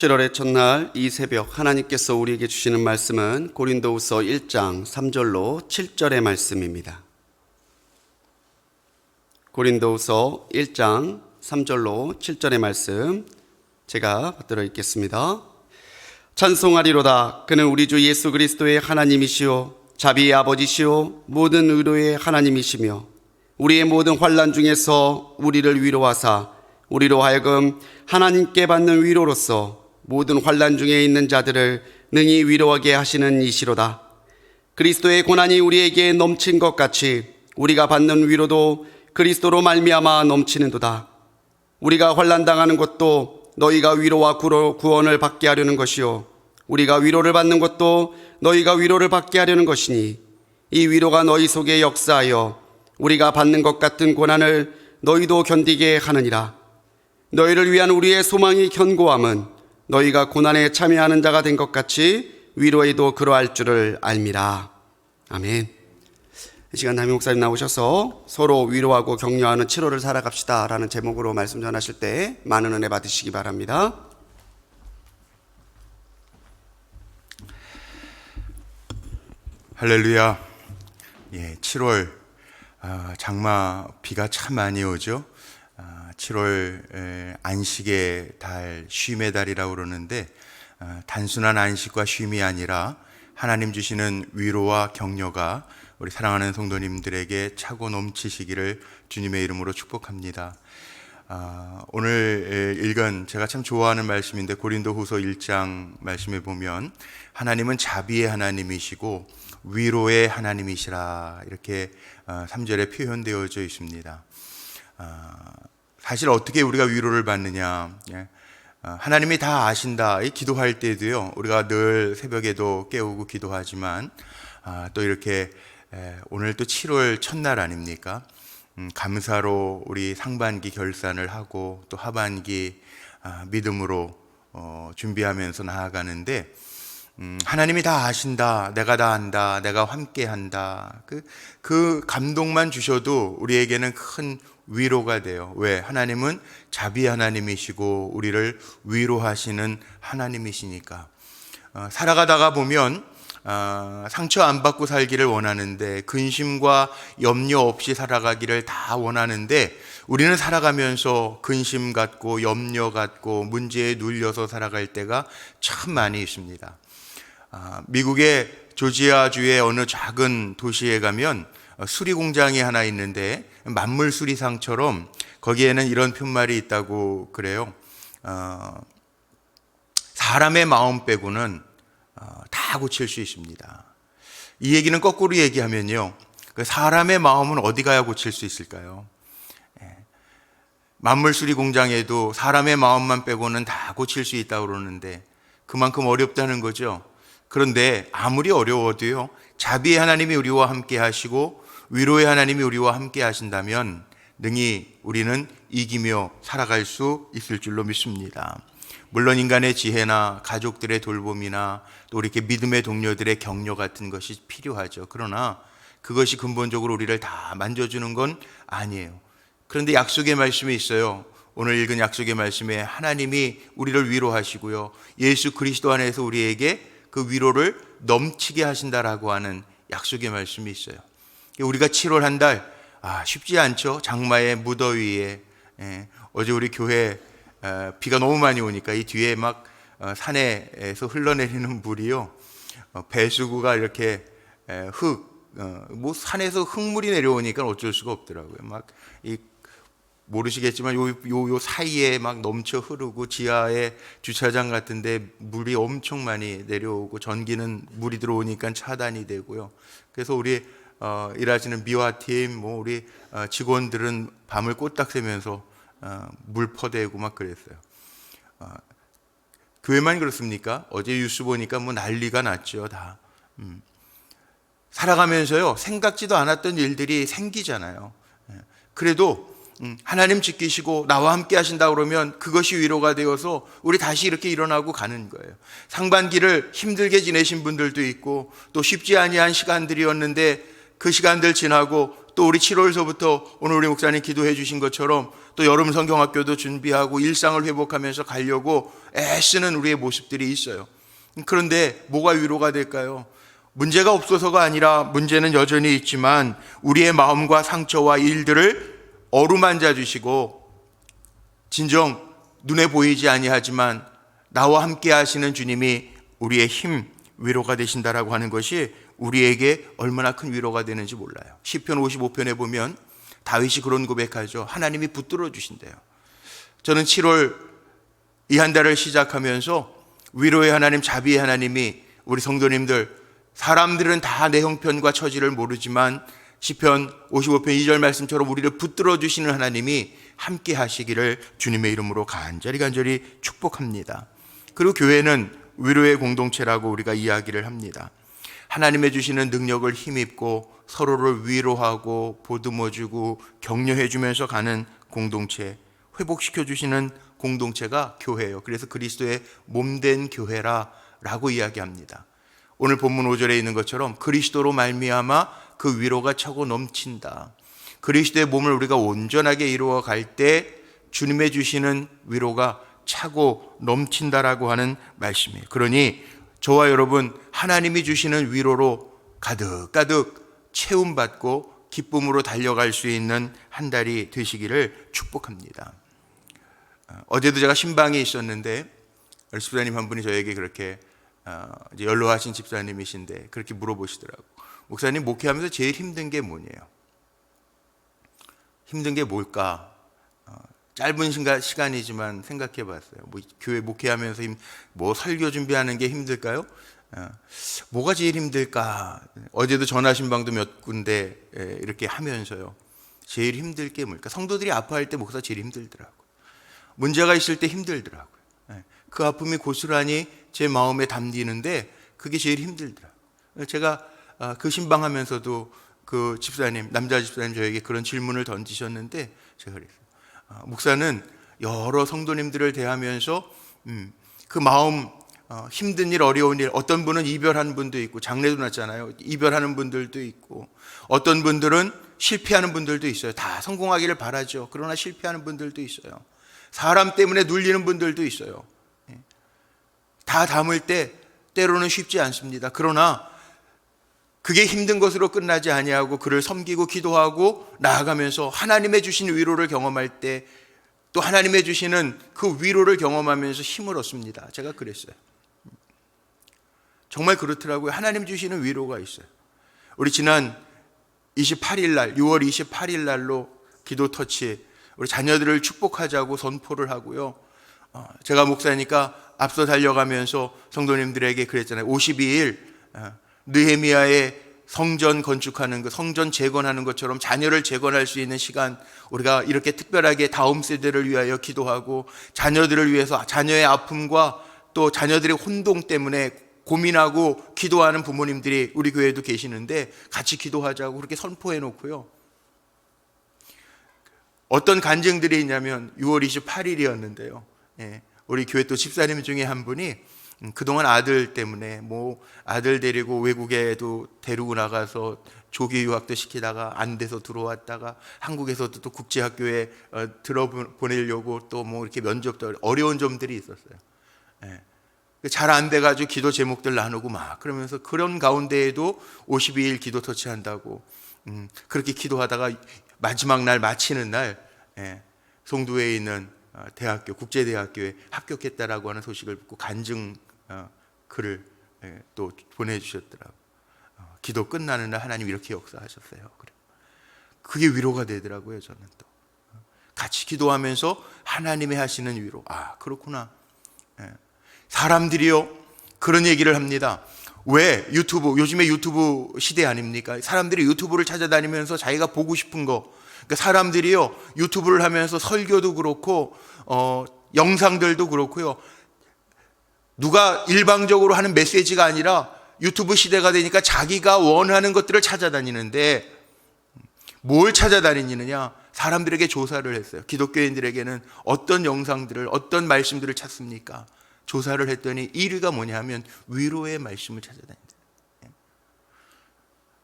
7월의 첫날 이 새벽 하나님께서 우리에게 주시는 말씀은 고린도후서 1장 3절로 7절의 말씀입니다. 고린도후서 1장 3절로 7절의 말씀 제가 받들어 읽겠습니다. 찬송하리로다. 그는 우리 주 예수 그리스도의 하나님이시요 자비의 아버지시요 모든 의로의 하나님이시며 우리의 모든 환난 중에서 우리를 위로하사 우리로 하여금 하나님께 받는 위로로서 모든 환난 중에 있는 자들을 능히 위로하게 하시는 이시로다. 그리스도의 고난이 우리에게 넘친 것 같이 우리가 받는 위로도 그리스도로 말미암아 넘치는도다. 우리가 환난 당하는 것도 너희가 위로와 구원을 받게 하려는 것이요 우리가 위로를 받는 것도 너희가 위로를 받게 하려는 것이니 이 위로가 너희 속에 역사하여 우리가 받는 것 같은 고난을 너희도 견디게 하느니라. 너희를 위한 우리의 소망이 견고함은 너희가 고난에 참여하는 자가 된 것 같이 위로에도 그러할 줄을 알미라. 아멘. 이 시간 담임 목사님 나오셔서 서로 위로하고 격려하는 7월을 살아갑시다 라는 제목으로 말씀 전하실 때 많은 은혜 받으시기 바랍니다. 할렐루야. 7월 장마 비가 참 많이 오죠. 7월 안식의 달, 쉼의 달이라고 그러는데 단순한 안식과 쉼이 아니라 하나님 주시는 위로와 격려가 우리 사랑하는 성도님들에게 차고 넘치시기를 주님의 이름으로 축복합니다. 오늘 읽은 제가 참 좋아하는 말씀인데 고린도후서 1장 말씀에 보면 하나님은 자비의 하나님이시고 위로의 하나님이시라 이렇게 3절에 표현되어져 있습니다. 사실 어떻게 우리가 위로를 받느냐, 하나님이 다 아신다. 기도할 때도요 우리가 늘 새벽에도 깨우고 기도하지만 또 이렇게 오늘 또 7월 첫날 아닙니까? 감사로 우리 상반기 결산을 하고 또 하반기 믿음으로 준비하면서 나아가는데 하나님이 다 아신다, 내가 다 안다, 내가 함께 한다, 그 감동만 주셔도 우리에게는 큰 위로가 돼요. 왜? 하나님은 자비 하나님이시고 우리를 위로하시는 하나님이시니까. 살아가다가 보면 상처 안 받고 살기를 원하는데, 근심과 염려 없이 살아가기를 다 원하는데, 우리는 살아가면서 근심 갖고 염려 갖고 문제에 눌려서 살아갈 때가 참 많이 있습니다. 미국의 조지아주의 어느 작은 도시에 가면 수리 공장이 하나 있는데 만물 수리상처럼 거기에는 이런 푯말이 있다고 그래요. 사람의 마음 빼고는 다 고칠 수 있습니다. 이 얘기는 거꾸로 얘기하면요, 사람의 마음은 어디 가야 고칠 수 있을까요? 만물 수리 공장에도 사람의 마음만 빼고는 다 고칠 수 있다고 그러는데 그만큼 어렵다는 거죠. 그런데 아무리 어려워도요, 자비의 하나님이 우리와 함께 하시고 위로의 하나님이 우리와 함께 하신다면 능히 우리는 이기며 살아갈 수 있을 줄로 믿습니다. 물론 인간의 지혜나 가족들의 돌봄이나 또 이렇게 믿음의 동료들의 격려 같은 것이 필요하죠. 그러나 그것이 근본적으로 우리를 다 만져주는 건 아니에요. 그런데 약속의 말씀이 있어요. 오늘 읽은 약속의 말씀에 하나님이 우리를 위로하시고요, 예수 그리스도 안에서 우리에게 그 위로를 넘치게 하신다라고 하는 약속의 말씀이 있어요. 우리가 7월 한 달 쉽지 않죠. 장마의 무더위에. 어제 우리 교회 비가 너무 많이 오니까 이 뒤에 막 산에서 흘러내리는 물이요, 배수구가 이렇게 산에서 흙물이 내려오니까 어쩔 수가 없더라고요. 막 모르시겠지만 요 사이에 막 넘쳐 흐르고 지하에 주차장 같은데 물이 엄청 많이 내려오고 전기는 물이 들어오니까 차단이 되고요. 그래서 우리 일하시는 미화팀 우리 직원들은 밤을 꼬딱 새면서 물 퍼대고 막 그랬어요. 교회만 그렇습니까? 어제 뉴스 보니까 난리가 났죠, 다. 살아가면서요 생각지도 않았던 일들이 생기잖아요. 그래도 하나님 지키시고 나와 함께 하신다 그러면 그것이 위로가 되어서 우리 다시 이렇게 일어나고 가는 거예요. 상반기를 힘들게 지내신 분들도 있고 또 쉽지 아니한 시간들이었는데 그 시간들 지나고 또 또 우리 7월서부터 오늘 우리 목사님 기도해 주신 것처럼 또 여름 성경학교도 준비하고 일상을 회복하면서 가려고 애쓰는 우리의 모습들이 있어요. 그런데 뭐가 위로가 될까요? 문제가 없어서가 아니라 문제는 여전히 있지만 우리의 마음과 상처와 일들을 어루만져 주시고 진정 눈에 보이지 아니하지만 나와 함께 하시는 주님이 우리의 힘, 위로가 되신다라고 하는 것이 우리에게 얼마나 큰 위로가 되는지 몰라요. 시편 55편에 보면 다윗이 그런 고백하죠. 하나님이 붙들어 주신대요. 저는 7월 이 한 달을 시작하면서 위로의 하나님, 자비의 하나님이 우리 성도님들, 사람들은 다 내 형편과 처지를 모르지만 시편 55편 2절 말씀처럼 우리를 붙들어 주시는 하나님이 함께 하시기를 주님의 이름으로 간절히 축복합니다. 그리고 교회는 위로의 공동체라고 우리가 이야기를 합니다. 하나님의 주시는 능력을 힘입고 서로를 위로하고 보듬어주고 격려해주면서 가는 공동체, 회복시켜주시는 공동체가 교회예요. 그래서 그리스도의 몸된 교회라고 이야기합니다. 오늘 본문 5절에 있는 것처럼 그리스도로 말미암아 그 위로가 차고 넘친다. 그리스도의 몸을 우리가 온전하게 이루어 갈 때 주님의 주시는 위로가 차고 넘친다라고 하는 말씀이에요. 그러니 저와 여러분 하나님이 주시는 위로로 가득가득 채움받고 기쁨으로 달려갈 수 있는 한 달이 되시기를 축복합니다. 어제도 제가 신방에 있었는데 집사님 한 분이 저에게 그렇게 이제 연로하신 집사님이신데 그렇게 물어보시더라고요. 목사님 목회하면서 제일 힘든 게 뭐냐요? 힘든 게 뭘까? 짧은 시간이지만 생각해 봤어요. 뭐 교회 목회하면서 뭐 설교 준비하는 게 힘들까요? 뭐가 제일 힘들까? 어제도 전화 신방도 몇 군데 이렇게 하면서요. 제일 힘들 게 뭘까? 성도들이 아파할 때 목사 제일 힘들더라고요. 문제가 있을 때 힘들더라고요. 그 아픔이 고스란히 제 마음에 담기는데 그게 제일 힘들더라고요. 제가 그 신방하면서도 그 집사님, 남자 집사님 저에게 그런 질문을 던지셨는데 제가 그랬어요. 목사는 여러 성도님들을 대하면서 그 마음, 힘든 일, 어려운 일, 어떤 분은 이별하는 분도 있고 장례도 났잖아요. 이별하는 분들도 있고 어떤 분들은 실패하는 분들도 있어요. 다 성공하기를 바라죠. 그러나 실패하는 분들도 있어요. 사람 때문에 눌리는 분들도 있어요. 다 담을 때 때로는 쉽지 않습니다. 그러나 그게 힘든 것으로 끝나지 아니하고 그를 섬기고 기도하고 나아가면서 하나님의 주신 위로를 경험할 때 또 하나님의 주시는 그 위로를 경험하면서 힘을 얻습니다. 제가 그랬어요. 정말 그렇더라고요. 하나님 주시는 위로가 있어요. 우리 지난 28일 날, 6월 28일 날로 기도 터치 우리 자녀들을 축복하자고 선포를 하고요. 제가 목사니까 앞서 달려가면서 성도님들에게 그랬잖아요. 52일 느헤미야의 성전 건축하는 것, 성전 재건하는 것처럼 자녀를 재건할 수 있는 시간 우리가 이렇게 특별하게 다음 세대를 위하여 기도하고 자녀들을 위해서 자녀의 아픔과 또 자녀들의 혼동 때문에 고민하고 기도하는 부모님들이 우리 교회에도 계시는데 같이 기도하자고 그렇게 선포해 놓고요. 어떤 간증들이 있냐면 6월 28일이었는데요. 우리 교회 또 집사님 중에 한 분이 그동안 아들 때문에 뭐 아들 데리고 외국에도 데리고 나가서 조기 유학도 시키다가 안 돼서 들어왔다가 한국에서도 또 국제학교에 들어보내려고 또 뭐 이렇게 면접도 어려운 점들이 있었어요. 잘 안 돼가지고 기도 제목들 나누고 막 그러면서 그런 가운데에도 52일 기도 터치한다고 그렇게 기도하다가 마지막 날 마치는 날 송도에 있는 대학교 국제대학교에 합격했다라고 하는 소식을 듣고 간증 글을 또 보내주셨더라고요. 기도 끝나는 날 하나님 이렇게 역사하셨어요. 그게 위로가 되더라고요. 저는 또 같이 기도하면서 하나님이 하시는 위로. 아 그렇구나. 사람들이요 그런 얘기를 합니다. 왜 유튜브 요즘에 유튜브 시대 아닙니까? 사람들이 유튜브를 찾아다니면서 자기가 보고 싶은 거 그러니까 사람들이요 유튜브를 하면서 설교도 그렇고 영상들도 그렇고요 누가 일방적으로 하는 메시지가 아니라 유튜브 시대가 되니까 자기가 원하는 것들을 찾아다니는데 뭘 찾아다니느냐 사람들에게 조사를 했어요. 기독교인들에게는 어떤 영상들을 어떤 말씀들을 찾습니까? 조사를 했더니 1위가 뭐냐 하면 위로의 말씀을 찾아다닌다.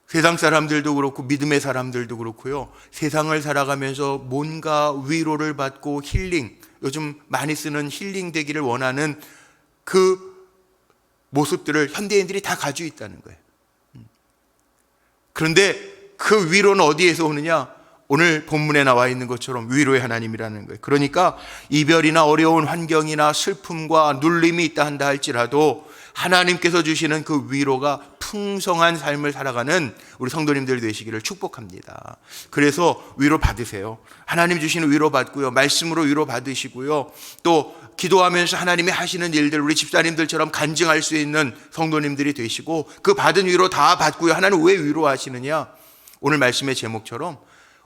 세상 사람들도 그렇고 믿음의 사람들도 그렇고요. 세상을 살아가면서 뭔가 위로를 받고 힐링, 요즘 많이 쓰는 힐링 되기를 원하는 그 모습들을 현대인들이 다 가지고 있다는 거예요. 그런데 그 위로는 어디에서 오느냐? 오늘 본문에 나와 있는 것처럼 위로의 하나님이라는 거예요. 그러니까 이별이나 어려운 환경이나 슬픔과 눌림이 있다 한다 할지라도 하나님께서 주시는 그 위로가 풍성한 삶을 살아가는 우리 성도님들 되시기를 축복합니다. 그래서 위로 받으세요. 하나님 주시는 위로 받고요. 말씀으로 위로 받으시고요. 또 기도하면서 하나님이 하시는 일들 우리 집사님들처럼 간증할 수 있는 성도님들이 되시고 그 받은 위로 다 받고요. 하나님 왜 위로하시느냐? 오늘 말씀의 제목처럼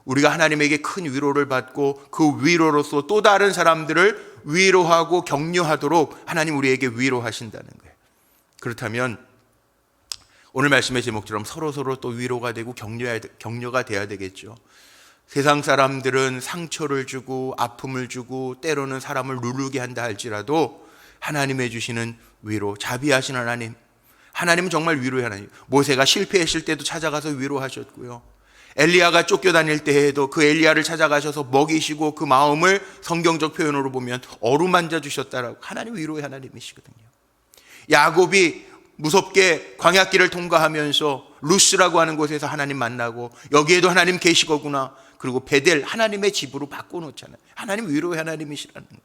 우리가 하나님에게 큰 위로를 받고 그 위로로서 또 다른 사람들을 위로하고 격려하도록 하나님 우리에게 위로하신다는 거예요. 그렇다면 오늘 말씀의 제목처럼 서로 또 위로가 되고 격려가 돼야 되겠죠. 세상 사람들은 상처를 주고 아픔을 주고 때로는 사람을 누르게 한다 할지라도 하나님의 주시는 위로, 자비하신 하나님은 정말 위로의 하나님. 모세가 실패했을 때도 찾아가서 위로하셨고요. 엘리야가 쫓겨다닐 때에도 그 엘리야를 찾아가셔서 먹이시고 그 마음을 성경적 표현으로 보면 어루만져 주셨다라고. 하나님 위로의 하나님이시거든요. 야곱이 무섭게 광야길을 통과하면서 루스라고 하는 곳에서 하나님 만나고 여기에도 하나님 계시거구나. 그리고 베델 하나님의 집으로 바꿔놓잖아요. 하나님 위로의 하나님이시라는 거예요.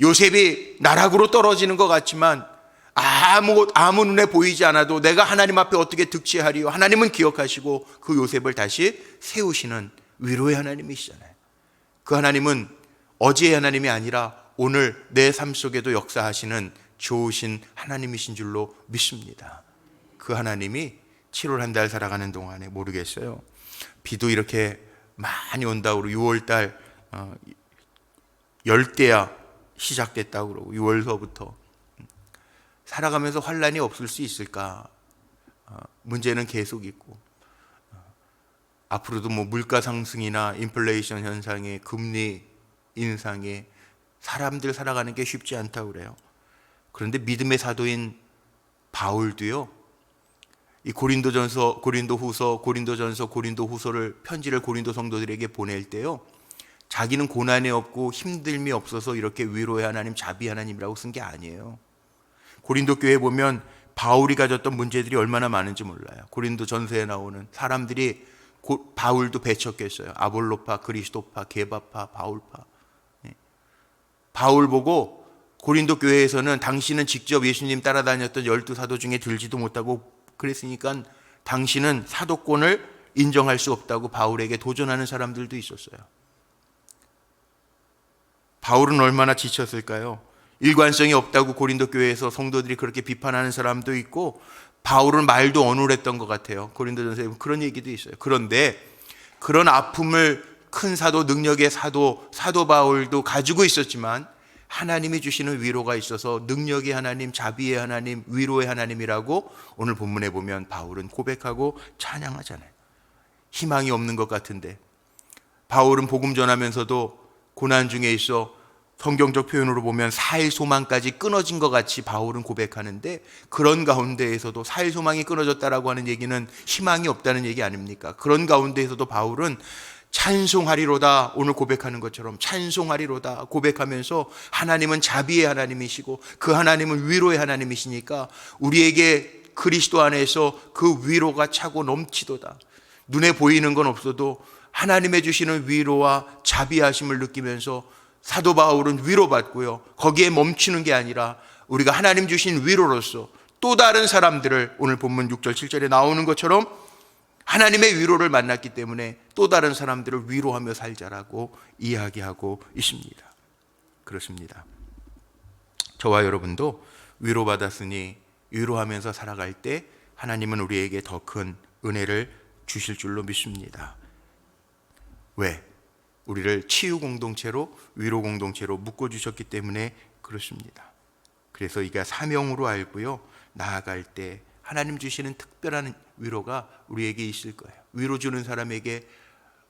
요셉이 나락으로 떨어지는 것 같지만 아무 눈에 보이지 않아도 내가 하나님 앞에 어떻게 득취하리요? 하나님은 기억하시고 그 요셉을 다시 세우시는 위로의 하나님이시잖아요. 그 하나님은 어제의 하나님이 아니라 오늘 내 삶 속에도 역사하시는 좋으신 하나님이신 줄로 믿습니다. 그 하나님이 7월 한 달 살아가는 동안에 모르겠어요. 비도 이렇게 많이 온다고 그러고 6월달 열대야 시작됐다고 그러고 6월서부터 살아가면서 환란이 없을 수 있을까? 문제는 계속 있고 앞으로도 물가 상승이나 인플레이션 현상에 금리 인상에 사람들 살아가는 게 쉽지 않다고 그래요. 그런데 믿음의 사도인 바울도요. 이 고린도전서, 고린도후서, 고린도전서, 고린도후서를 편지를 고린도 성도들에게 보낼 때요. 자기는 고난이 없고 힘듦이 없어서 이렇게 위로의 하나님, 자비 하나님이라고 쓴 게 아니에요. 고린도 교회에 보면 바울이 가졌던 문제들이 얼마나 많은지 몰라요. 고린도 전서에 나오는 사람들이 바울도 배척했어요. 아볼로파, 그리스도파, 게바파, 바울파. 바울 보고 고린도 교회에서는 당신은 직접 예수님 따라다녔던 12사도 중에 들지도 못하고 그랬으니까 당신은 사도권을 인정할 수 없다고 바울에게 도전하는 사람들도 있었어요. 바울은 얼마나 지쳤을까요? 일관성이 없다고 고린도 교회에서 성도들이 그렇게 비판하는 사람도 있고 바울은 말도 어눌했던 것 같아요. 고린도전서에 그런 얘기도 있어요. 그런데 그런 아픔을 큰 사도, 능력의 사도 바울도 가지고 있었지만 하나님이 주시는 위로가 있어서 능력의 하나님, 자비의 하나님, 위로의 하나님이라고 오늘 본문에 보면 바울은 고백하고 찬양하잖아요. 희망이 없는 것 같은데 바울은 복음 전하면서도 고난 중에 있어 성경적 표현으로 보면 사일 소망까지 끊어진 것 같이 바울은 고백하는데 그런 가운데에서도 사일 소망이 끊어졌다라고 하는 얘기는 희망이 없다는 얘기 아닙니까? 그런 가운데에서도 바울은 찬송하리로다, 오늘 고백하는 것처럼 찬송하리로다 고백하면서 하나님은 자비의 하나님이시고 그 하나님은 위로의 하나님이시니까 우리에게 그리스도 안에서 그 위로가 차고 넘치도다. 눈에 보이는 건 없어도 하나님의 주시는 위로와 자비하심을 느끼면서 사도 바울은 위로받고요. 거기에 멈추는 게 아니라 우리가 하나님 주신 위로로서 또 다른 사람들을 오늘 본문 6절 7절에 나오는 것처럼 하나님의 위로를 만났기 때문에 또 다른 사람들을 위로하며 살자라고 이야기하고 있습니다. 그렇습니다. 저와 여러분도 위로받았으니 위로하면서 살아갈 때 하나님은 우리에게 더 큰 은혜를 주실 줄로 믿습니다. 왜? 우리를 치유 공동체로, 위로 공동체로 묶어주셨기 때문에 그렇습니다. 그래서 이게 사명으로 알고요. 나아갈 때 하나님 주시는 특별한 위로가 우리에게 있을 거예요. 위로 주는 사람에게,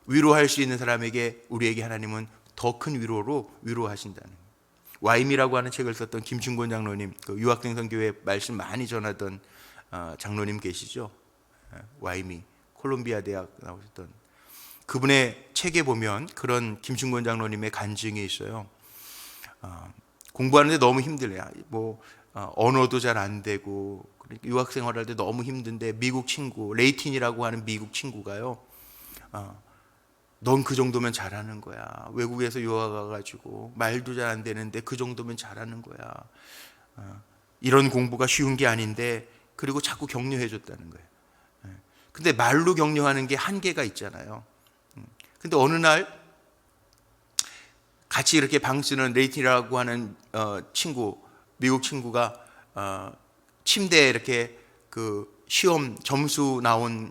위로할 수 있는 사람에게 우리에게 하나님은 더 큰 위로로 위로하신다는 거예요. 와임이라고 하는 책을 썼던 김충곤 장로님, 그 유학생선 교회 말씀 많이 전하던 장로님 계시죠. 와이미 콜롬비아 대학 나오셨던 그분의 책에 보면 그런 김충곤 장로님의 간증이 있어요. 공부하는데 너무 힘들어요. 언어도 잘 안 되고 유학 생활할 때 너무 힘든데 미국 친구 레이틴이라고 하는 미국 친구가요. 넌 그 정도면 잘하는 거야. 외국에서 유학 가가지고 말도 잘 안 되는데 그 정도면 잘하는 거야. 이런 공부가 쉬운 게 아닌데, 그리고 자꾸 격려해 줬다는 거예요. 근데 말로 격려하는 게 한계가 있잖아요. 근데 어느 날 같이 이렇게 방 쓰는 레이틴이라고 하는 친구, 미국 친구가 침대에 이렇게 그 시험 점수 나온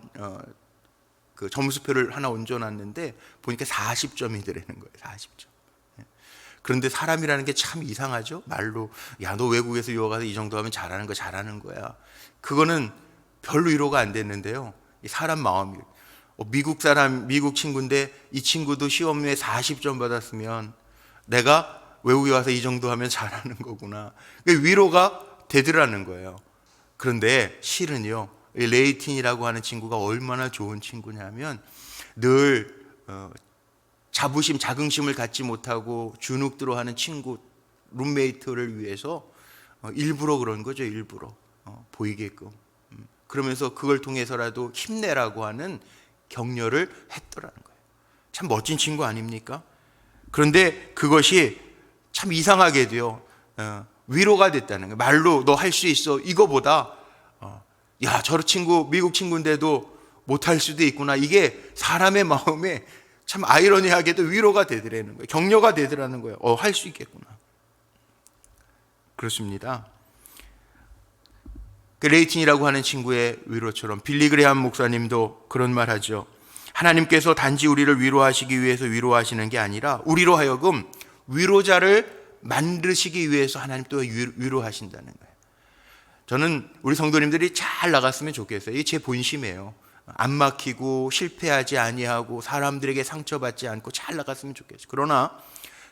그 점수표를 하나 얹어놨는데 보니까 40점이 되라는 거예요. 40점. 그런데 사람이라는 게 참 이상하죠. 말로 야, 너 외국에서 유학 가서 이 정도 하면 잘하는 거야. 그거는 별로 위로가 안 됐는데요. 이 사람 마음이, 미국 사람, 미국 친구인데 이 친구도 시험에 40점 받았으면 내가 외국에 와서 이 정도 하면 잘하는 거구나. 위로가 되더라는 거예요. 그런데 실은요, 이 레이틴이라고 하는 친구가 얼마나 좋은 친구냐면 늘 자부심, 자긍심을 갖지 못하고 주눅들어 하는 친구, 룸메이트를 위해서 일부러 그런 거죠. 일부러 보이게끔. 그러면서 그걸 통해서라도 힘내라고 하는 격려를 했더라는 거예요. 참 멋진 친구 아닙니까? 그런데 그것이 참 이상하게도요, 위로가 됐다는 거예요. 말로 너 할 수 있어 이거보다 야, 저 친구 미국 친구인데도 못할 수도 있구나, 이게 사람의 마음에 참 아이러니하게도 위로가 되더라는 거예요. 격려가 되더라는 거예요. 할 수 있겠구나. 그렇습니다. 그 레이틴이라고 하는 친구의 위로처럼 빌리 그레함 목사님도 그런 말 하죠. 하나님께서 단지 우리를 위로하시기 위해서 위로하시는 게 아니라 우리로 하여금 위로자를 만드시기 위해서 하나님 또 위로하신다는 거예요. 저는 우리 성도님들이 잘 나갔으면 좋겠어요. 이게 제 본심이에요. 안 막히고 실패하지 아니하고 사람들에게 상처받지 않고 잘 나갔으면 좋겠어요. 그러나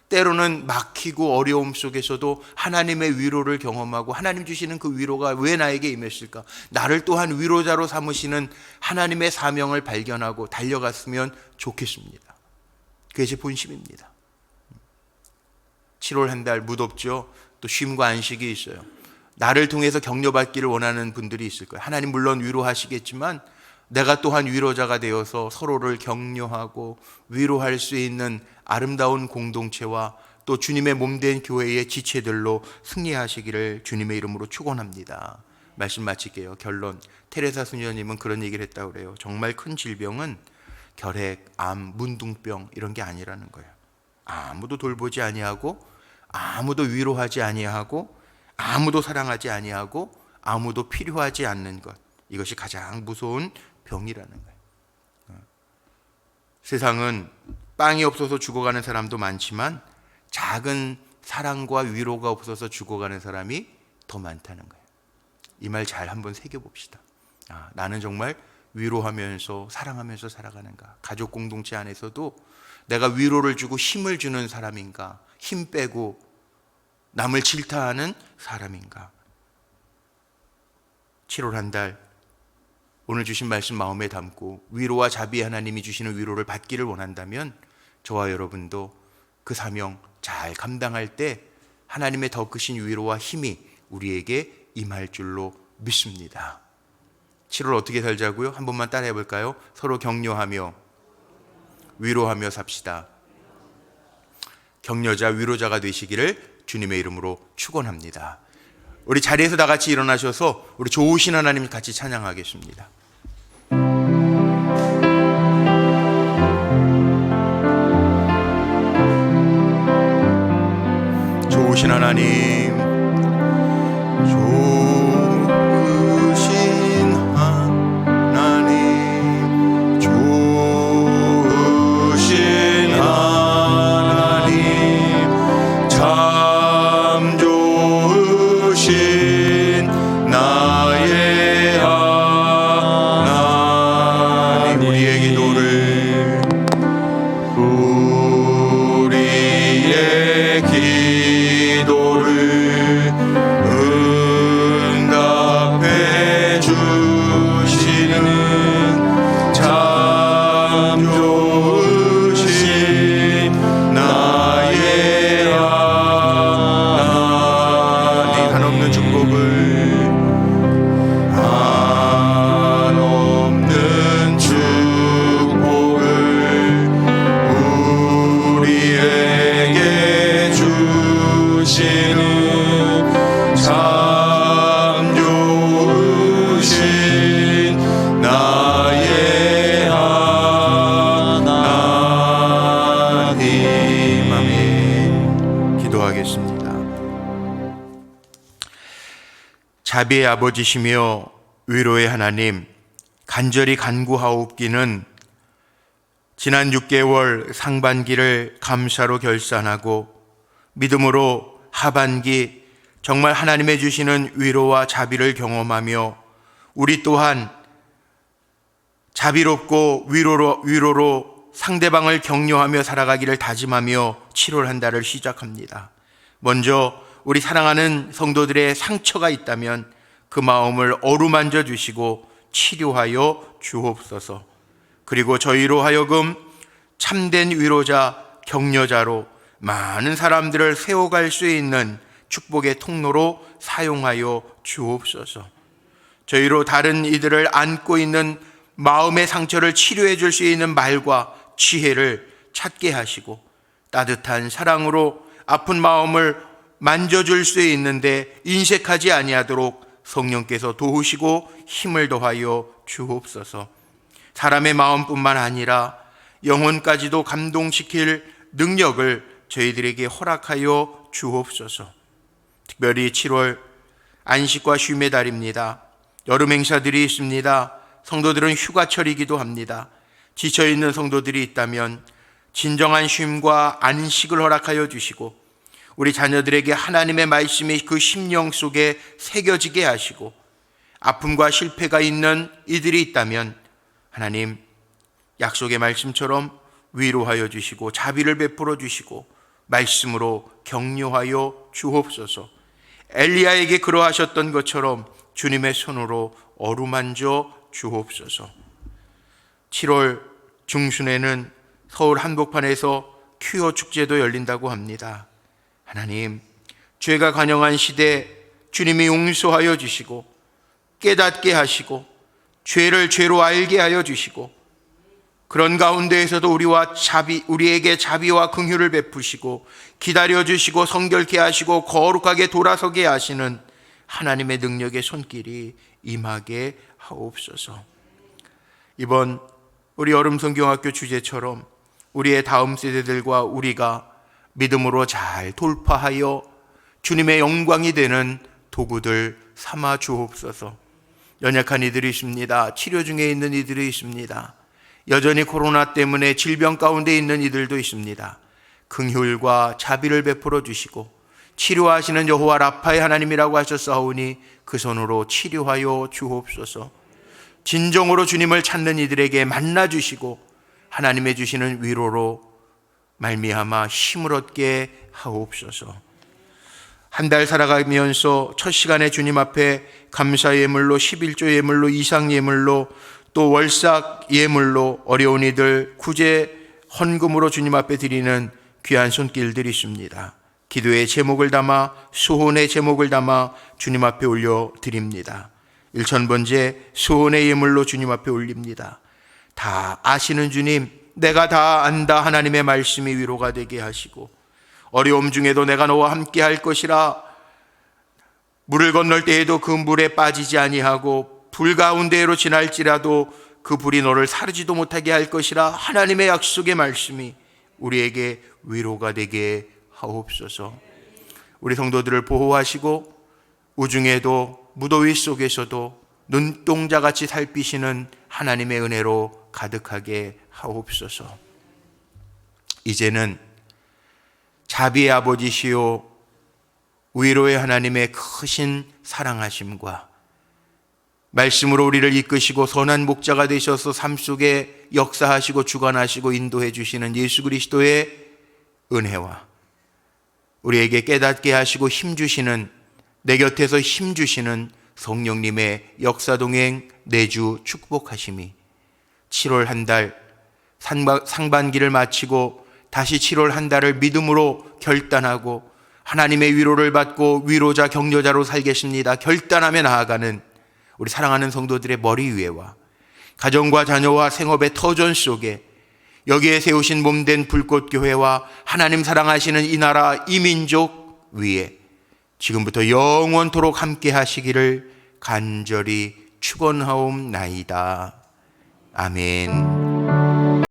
때로는 막히고 어려움 속에서도 하나님의 위로를 경험하고 하나님 주시는 그 위로가 왜 나에게 임했을까? 나를 또한 위로자로 삼으시는 하나님의 사명을 발견하고 달려갔으면 좋겠습니다. 그게 제 본심입니다. 7월 한 달 무덥죠? 또 쉼과 안식이 있어요. 나를 통해서 격려받기를 원하는 분들이 있을 거예요. 하나님 물론 위로하시겠지만 내가 또한 위로자가 되어서 서로를 격려하고 위로할 수 있는 아름다운 공동체와 또 주님의 몸된 교회의 지체들로 승리하시기를 주님의 이름으로 축원합니다. 말씀 마칠게요. 결론, 테레사 수녀님은 그런 얘기를 했다고 그래요. 정말 큰 질병은 결핵, 암, 문둥병 이런 게 아니라는 거예요. 아무도 돌보지 아니하고 아무도 위로하지 아니하고 아무도 사랑하지 아니하고 아무도 필요하지 않는 것, 이것이 가장 무서운 병이라는 거예요. 세상은 빵이 없어서 죽어가는 사람도 많지만 작은 사랑과 위로가 없어서 죽어가는 사람이 더 많다는 거예요. 이 말 잘 한번 새겨봅시다. 나는 정말 위로하면서 사랑하면서 살아가는가? 가족 공동체 안에서도 내가 위로를 주고 힘을 주는 사람인가? 힘 빼고 남을 질타하는 사람인가? 7월 한 달 오늘 주신 말씀 마음에 담고 위로와 자비의 하나님이 주시는 위로를 받기를 원한다면 저와 여러분도 그 사명 잘 감당할 때 하나님의 더 크신 위로와 힘이 우리에게 임할 줄로 믿습니다. 7월 어떻게 살자고요? 한 번만 따라해 볼까요? 서로 격려하며 위로하며 삽시다. 격려자, 위로자가 되시기를 주님의 이름으로 축원합니다. 우리 자리에서 다 같이 일어나셔서 우리 좋으신 하나님 같이 찬양하겠습니다. 좋으신 하나님, 좋으신 하나님, 좋으신 하나님, 참 좋으신 나의 하나님. 우리의 기도를 우리의 기도를 자비의 아버지시며 위로의 하나님, 간절히 간구하옵기는 지난 6개월 상반기를 감사로 결산하고 믿음으로 하반기 정말 하나님의 주시는 위로와 자비를 경험하며 우리 또한 자비롭고 위로로 상대방을 격려하며 살아가기를 다짐하며 7월 한 달을 시작합니다. 먼저 우리 사랑하는 성도들의 상처가 있다면 그 마음을 어루만져 주시고 치료하여 주옵소서. 그리고 저희로 하여금 참된 위로자, 격려자로 많은 사람들을 세워갈 수 있는 축복의 통로로 사용하여 주옵소서. 저희로 다른 이들을 안고 있는 마음의 상처를 치료해 줄 수 있는 말과 지혜를 찾게 하시고 따뜻한 사랑으로 아픈 마음을 만져줄 수 있는데 인색하지 아니하도록 성령께서 도우시고 힘을 더하여 주옵소서. 사람의 마음뿐만 아니라 영혼까지도 감동시킬 능력을 저희들에게 허락하여 주옵소서. 특별히 7월 안식과 쉼의 달입니다. 여름 행사들이 있습니다. 성도들은 휴가철이기도 합니다. 지쳐있는 성도들이 있다면 진정한 쉼과 안식을 허락하여 주시고 우리 자녀들에게 하나님의 말씀이 그 심령 속에 새겨지게 하시고 아픔과 실패가 있는 이들이 있다면 하나님 약속의 말씀처럼 위로하여 주시고 자비를 베풀어 주시고 말씀으로 격려하여 주옵소서. 엘리야에게 그러하셨던 것처럼 주님의 손으로 어루만져 주옵소서. 7월 중순에는 서울 한복판에서 큐어 축제도 열린다고 합니다. 하나님, 죄가 관영한 시대 주님이 용서하여 주시고 깨닫게 하시고 죄를 죄로 알게 하여 주시고 그런 가운데에서도 우리에게 자비와 긍휼을 베푸시고 기다려주시고 성결케 하시고 거룩하게 돌아서게 하시는 하나님의 능력의 손길이 임하게 하옵소서. 이번 우리 여름성경학교 주제처럼 우리의 다음 세대들과 우리가 믿음으로 잘 돌파하여 주님의 영광이 되는 도구들 삼아 주옵소서. 연약한 이들이 있습니다. 치료 중에 있는 이들이 있습니다. 여전히 코로나 때문에 질병 가운데 있는 이들도 있습니다. 긍휼과 자비를 베풀어 주시고 치료하시는 여호와 라파의 하나님이라고 하셨사오니 그 손으로 치료하여 주옵소서. 진정으로 주님을 찾는 이들에게 만나 주시고 하나님의 주시는 위로로 말미암아 힘을 얻게 하옵소서. 한 달 살아가면서 첫 시간에 주님 앞에 감사 예물로 11조 예물로 이상 예물로 또 월삭 예물로 어려운 이들 구제 헌금으로 주님 앞에 드리는 귀한 손길들이 있습니다. 기도의 제목을 담아 수혼의 제목을 담아 주님 앞에 올려드립니다. 1000번째 수혼의 예물로 주님 앞에 올립니다. 다 아시는 주님, 내가 다 안다 하나님의 말씀이 위로가 되게 하시고 어려움 중에도 내가 너와 함께 할 것이라 물을 건널 때에도 그 물에 빠지지 아니하고 불 가운데로 지날지라도 그 불이 너를 사르지도 못하게 할 것이라 하나님의 약속의 말씀이 우리에게 위로가 되게 하옵소서. 우리 성도들을 보호하시고 우중에도 무더위 속에서도 눈동자같이 살피시는 하나님의 은혜로 가득하게 하옵소서. 이제는 자비의 아버지시요 위로의 하나님의 크신 사랑하심과 말씀으로 우리를 이끄시고 선한 목자가 되셔서 삶 속에 역사하시고 주관하시고 인도해 주시는 예수 그리스도의 은혜와 우리에게 깨닫게 하시고 힘주시는 내 곁에서 힘주시는 성령님의 역사동행 내주 축복하심이 7월 한 달 상반기를 마치고 다시 7월 한 달을 믿음으로 결단하고 하나님의 위로를 받고 위로자 격려자로 살겠습니다. 결단하며 나아가는 우리 사랑하는 성도들의 머리 위에와 가정과 자녀와 생업의 터전 속에 여기에 세우신 몸된 불꽃교회와 하나님 사랑하시는 이 나라 이 민족 위에 지금부터 영원토록 함께 하시기를 간절히 축원하옵나이다. 아멘.